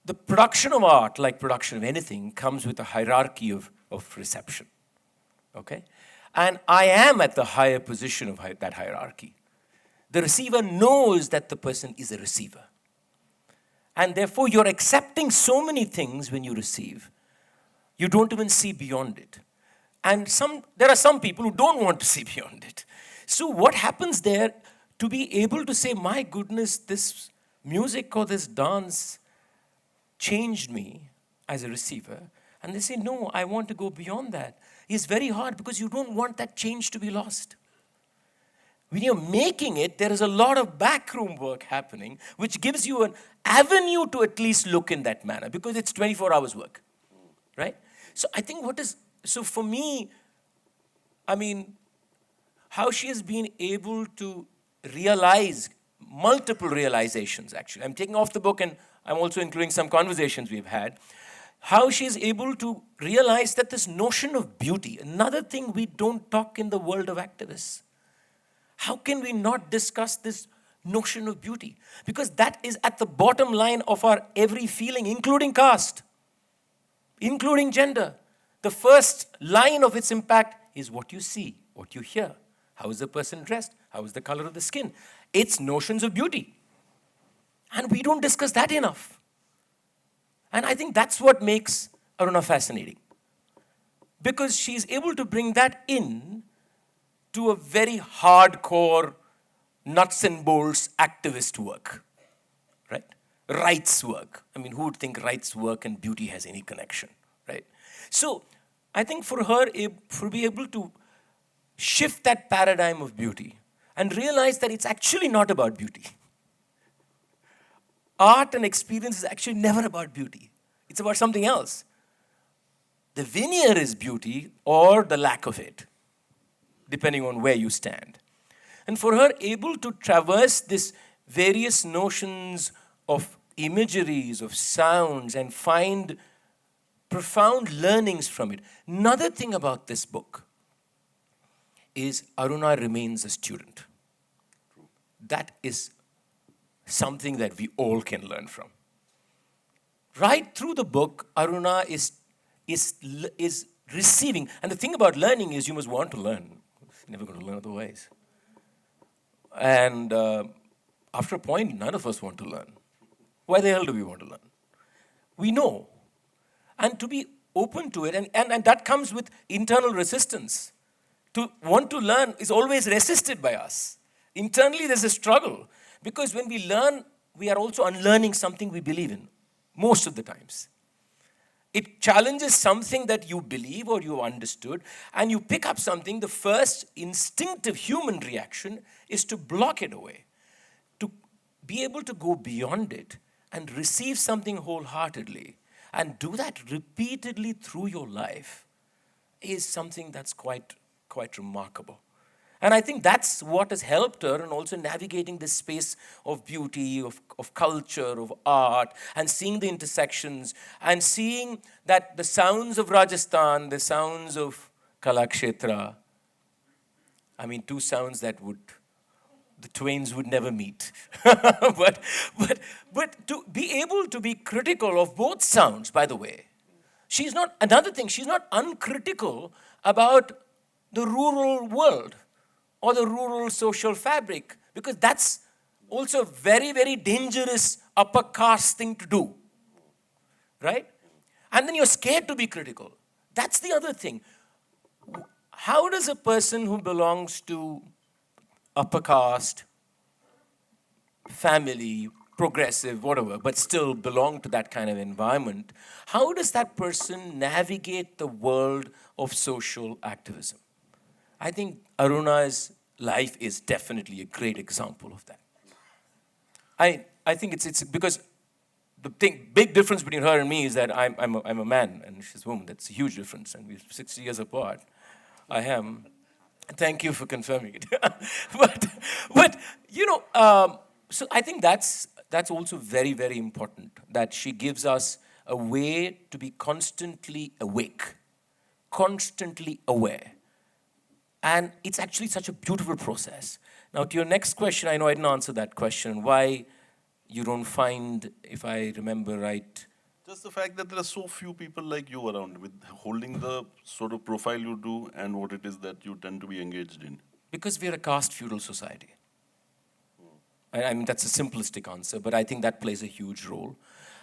the production of art, like production of anything, comes with a hierarchy of reception, okay? And I am at the higher position of that hierarchy. The receiver knows that the person is a receiver. And therefore, you're accepting so many things when you receive, you don't even see beyond it. And there are some people who don't want to see beyond it. So what happens there, to be able to say, my goodness, this music or this dance changed me as a receiver. And they say, no, I want to go beyond that. It's very hard because you don't want that change to be lost. When you're making it, there is a lot of backroom work happening, which gives you an avenue to at least look in that manner because it's 24 hours work, right? So I think so for me, I mean, how she has been able to realize multiple realizations, actually. I'm taking off the book and I'm also including some conversations we've had. How she's able to realize that this notion of beauty, another thing we don't talk in the world of activists. How can we not discuss this notion of beauty? Because that is at the bottom line of our every feeling, including caste, including gender. The first line of its impact is what you see, what you hear. How is the person dressed? How is the color of the skin? It's notions of beauty. And we don't discuss that enough. And I think that's what makes Aruna fascinating. Because she's able to bring that in to a very hardcore, nuts and bolts activist work, right? Rights work. I mean, who would think rights work and beauty has any connection, right? So I think for her, to be able to shift that paradigm of beauty and realize that it's actually not about beauty. Art and experience is actually never about beauty. It's about something else. The veneer is beauty or the lack of it, depending on where you stand. And for her, able to traverse this various notions of imageries, of sounds, and find profound learnings from it. Another thing about this book is Aruna remains a student. That is something that we all can learn from. Right through the book, Aruna is receiving. And the thing about learning is you must want to learn. You're never going to learn otherwise. And after a point, none of us want to learn. Why the hell do we want to learn? We know. And to be open to it. And that comes with internal resistance. To want to learn is always resisted by us. Internally, there's a struggle. Because when we learn, we are also unlearning something we believe in, most of the times. It challenges something that you believe or you understood, and you pick up something. The first instinctive human reaction is to block it away, to be able to go beyond it and receive something wholeheartedly, and do that repeatedly through your life is something that's quite remarkable. And I think that's what has helped her in also navigating this space of beauty, of culture, of art, and seeing the intersections, and seeing that the sounds of Rajasthan, the sounds of Kalakshetra, I mean, two sounds that the twains would never meet. but to be able to be critical of both sounds, by the way, she's not uncritical about the rural world or the rural social fabric, because that's also a very, very dangerous upper caste thing to do, right? And then you're scared to be critical. That's the other thing. How does a person who belongs to upper caste, family, progressive, whatever, but still belong to that kind of environment, how does that person navigate the world of social activism? I think Aruna's life is definitely a great example of that. I think it's because the big difference between her and me is that I'm a man and she's a woman. That's a huge difference, and we're 60 years apart. I am. Thank you for confirming it. but so I think that's also very, very important, that she gives us a way to be constantly awake, constantly aware. And it's actually such a beautiful process. Now, to your next question, I know I didn't answer that question. Why you don't find, if I remember right... Just the fact that there are so few people like you around with holding the sort of profile you do and what it is that you tend to be engaged in. Because we're a caste feudal society. I mean, that's a simplistic answer, but I think that plays a huge role.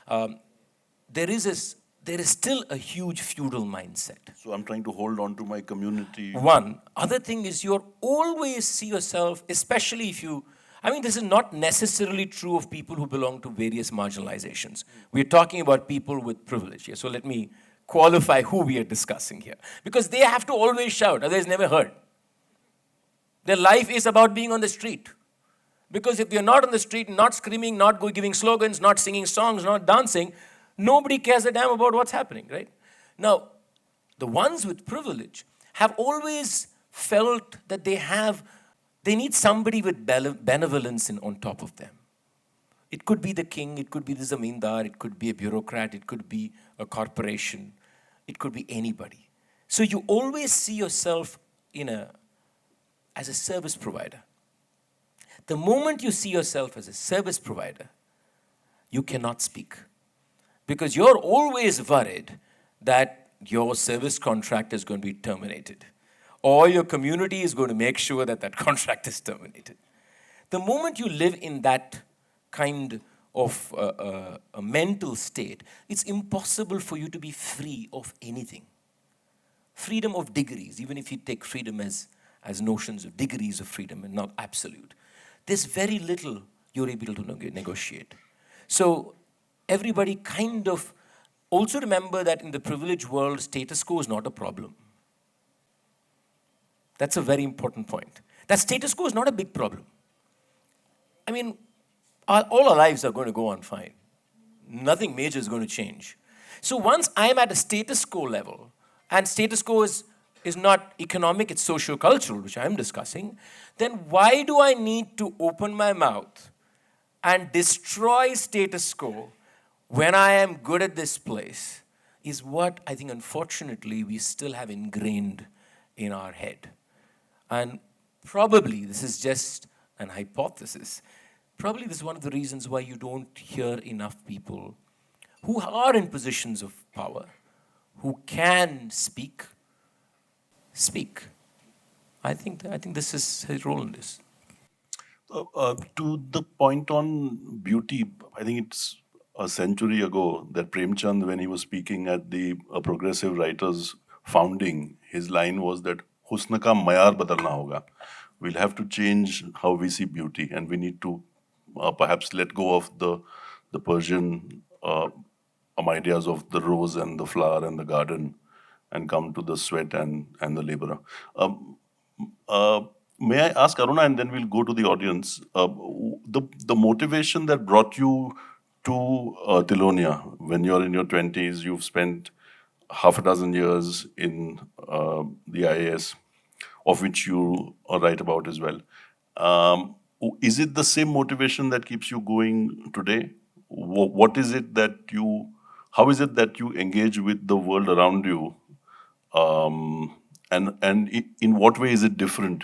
There is still a huge feudal mindset. So I'm trying to hold on to my community. One. Other thing is you always see yourself, especially if you... I mean, this is not necessarily true of people who belong to various marginalizations. We're talking about people with privilege here. So let me qualify who we are discussing here. Because they have to always shout, otherwise never heard. Their life is about being on the street. Because if you're not on the street, not screaming, not giving slogans, not singing songs, not dancing, nobody cares a damn about what's happening, right? Now, the ones with privilege have always felt that they need somebody with benevolence on top of them. It could be the king, it could be the zamindar, it could be a bureaucrat, it could be a corporation, it could be anybody. So you always see yourself as a service provider. The moment you see yourself as a service provider, you cannot speak. Because you're always worried that your service contract is going to be terminated. Or your community is going to make sure that that contract is terminated. The moment you live in that kind of a mental state, it's impossible for you to be free of anything. Freedom of degrees, even if you take freedom as notions of degrees of freedom and not absolute. There's very little you're able to negotiate. So everybody kind of also remember that in the privileged world, status quo is not a problem. That's a very important point. That status quo is not a big problem. I mean, all our lives are going to go on fine. Nothing major is going to change. So once I'm at a status quo level, and status quo is not economic, it's socio-cultural, which I'm discussing, then why do I need to open my mouth and destroy status quo when I am good at this place, is what I think, unfortunately, we still have ingrained in our head. And probably, this is just an hypothesis, probably this is one of the reasons why you don't hear enough people who are in positions of power, who can speak. I think this is his role in this. To the point on beauty, I think it's a century ago that Premchand, when he was speaking at the Progressive Writers founding, his line was that husn ka mayar badalna hoga. We'll have to change how we see beauty, and we need to perhaps let go of the Persian ideas of the rose and the flower and the garden, and come to the sweat and the laborer. May I ask Aruna, and then we'll go to the audience, the motivation that brought you to Tilonia when you're in your 20s, you've spent half a dozen years in the IAS, of which you write about as well. Is it the same motivation that keeps you going today? What is it that how is it that you engage with the world around you? And in what way is it different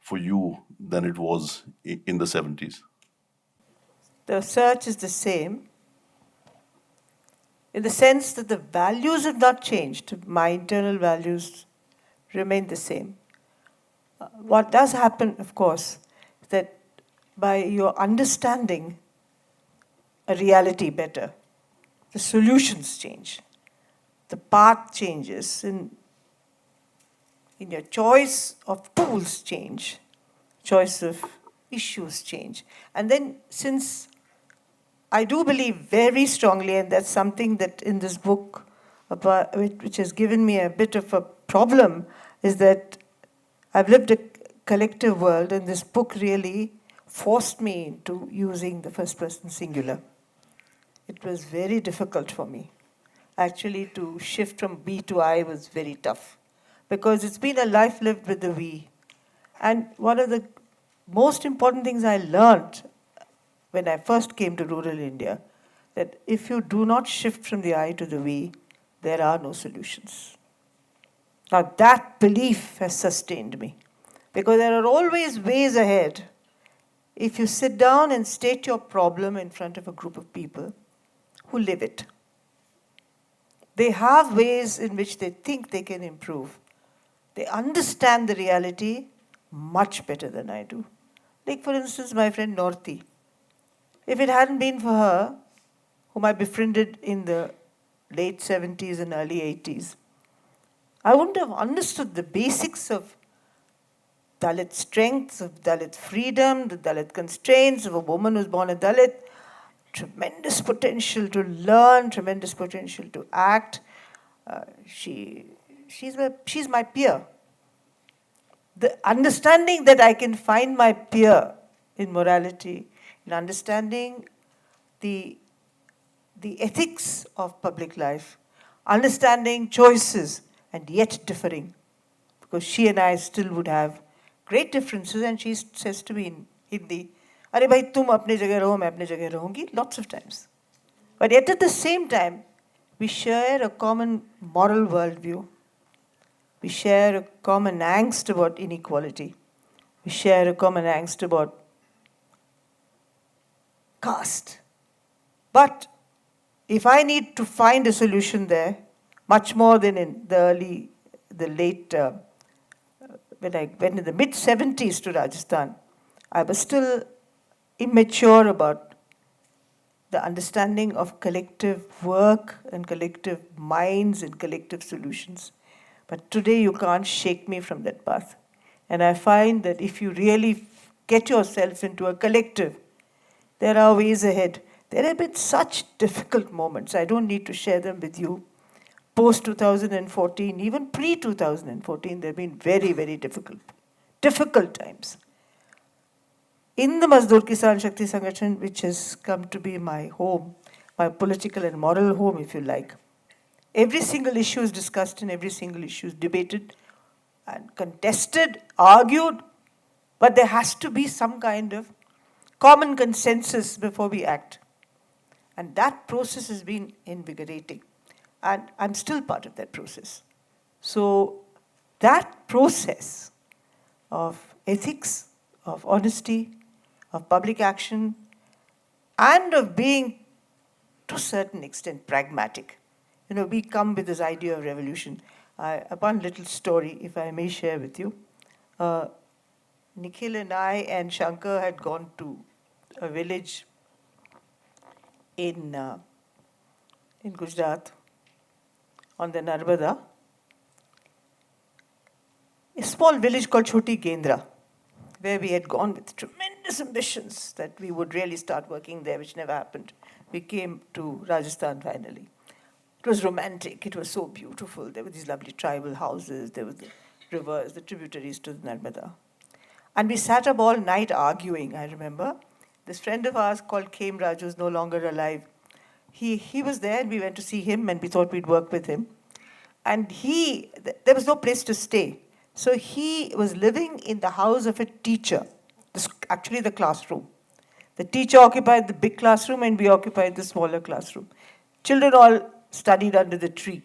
for you than it was in the 70s? The search is the same in the sense that the values have not changed. My internal values remain the same. What does happen, of course, is that by your understanding a reality better, the solutions change, the path changes, in your choice of tools change, choice of issues change. And then, since I do believe very strongly, and that's something that in this book, which has given me a bit of a problem, is that I've lived a collective world, and this book really forced me into using the first person singular. It was very difficult for me. Actually, to shift from we to I was very tough, because it's been a life lived with the we. And one of the most important things I learned when I first came to rural India, that if you do not shift from the I to the we, there are no solutions. Now that belief has sustained me, because there are always ways ahead. If you sit down and state your problem in front of a group of people who live it, they have ways in which they think they can improve. They understand the reality much better than I do. Like, for instance, my friend Northi. If it hadn't been for her, whom I befriended in the late 70s and early 80s, I wouldn't have understood the basics of Dalit strengths, of Dalit freedom, the Dalit constraints of a woman who's born a Dalit. Tremendous potential to learn, tremendous potential to act. She's my peer. The understanding that I can find my peer in morality, in understanding the ethics of public life, understanding choices, and yet differing. Because she and I still would have great differences, and she says to me in Hindi, "Arey bhai, tum apne jagah raho, main apne jagah rahungi," lots of times. But yet at the same time, we share a common moral worldview. We share a common angst about inequality. We share a common angst about caste. But if I need to find a solution there, much more than in when I went in the mid-70s to Rajasthan, I was still immature about the understanding of collective work and collective minds and collective solutions. But today you can't shake me from that path. And I find that if you really get yourself into a collective, there are ways ahead. There have been such difficult moments. I don't need to share them with you. Post-2014, even pre-2014, there have been very, very difficult times. In the Mazdoor Kisan Shakti Sangathan, which has come to be my home, my political and moral home, if you like, every single issue is discussed and every single issue is debated and contested, argued, but there has to be some kind of common consensus before we act. And that process has been invigorating. And I'm still part of that process. So that process of ethics, of honesty, of public action, and of being, to a certain extent, pragmatic. We come with this idea of revolution. One little story, if I may share with you. Nikhil and I and Shankar had gone to a village in Gujarat on the Narmada, a small village called Choti Gendra, where we had gone with tremendous ambitions that we would really start working there, which never happened. We came to Rajasthan finally. It was romantic. It was so beautiful. There were these lovely tribal houses. There were the rivers, the tributaries to the Narmada. And we sat up all night arguing, I remember. This friend of ours called Khem Raj, who's no longer alive, he was there, and we went to see him, and we thought we'd work with him. And there was no place to stay. So he was living in the house of a teacher, actually the classroom. The teacher occupied the big classroom, and we occupied the smaller classroom. Children all studied under the tree.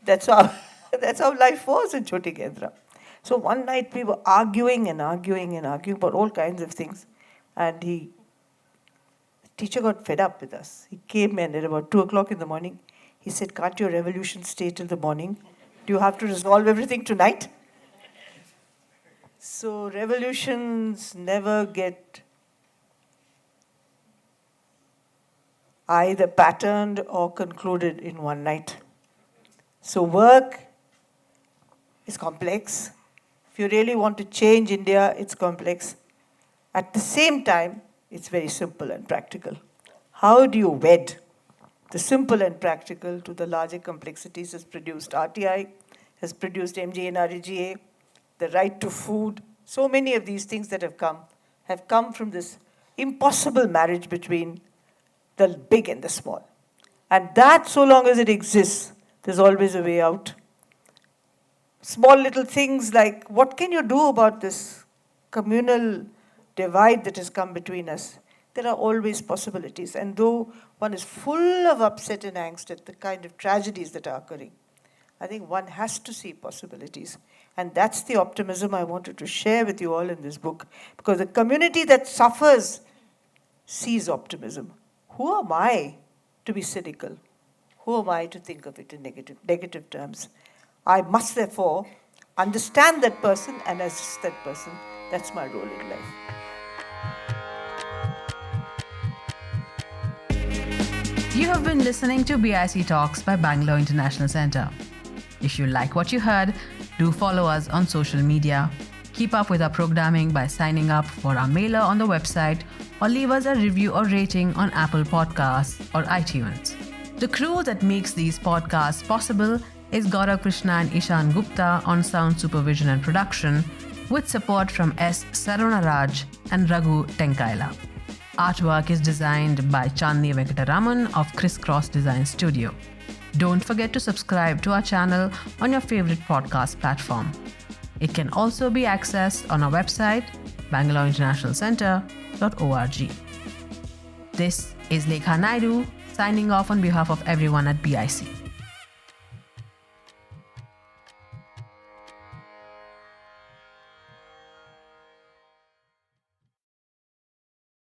That's how life was in Choti Gendra. So one night we were arguing about all kinds of things. And the teacher got fed up with us. He came in at about 2 o'clock in the morning. He said, "Can't your revolution stay till the morning? Do you have to resolve everything tonight?" So revolutions never get either patterned or concluded in one night. So work is complex. If you really want to change India, it's complex. At the same time, it's very simple and practical. How do you wed the simple and practical to the larger complexities has produced RTI, has produced MGNREGA, the right to food. So many of these things that have come from this impossible marriage between the big and the small. And that, so long as it exists, there's always a way out. Small little things like, what can you do about this communal divide that has come between us? There are always possibilities. And though one is full of upset and angst at the kind of tragedies that are occurring, I think one has to see possibilities. And that's the optimism I wanted to share with you all in this book. Because a community that suffers sees optimism. Who am I to be cynical? Who am I to think of it in negative terms? I must therefore understand that person and assist that person. That's my role in life. You have been listening to BIC Talks by Bangalore International Centre. If you like what you heard, do follow us on social media. Keep up with our programming by signing up for our mailer on the website or leave us a review or rating on Apple Podcasts or iTunes. The crew that makes these podcasts possible is Gaurav Krishna and Ishan Gupta on sound supervision and production, with support from S. Saruna Raj and Raghu Tenkaila. Artwork is designed by Chandni Venkataraman of Crisscross Design Studio. Don't forget to subscribe to our channel on your favorite podcast platform. It can also be accessed on our website, bangaloreinternationalcentre.org. This is Lekha Naidu signing off on behalf of everyone at BIC.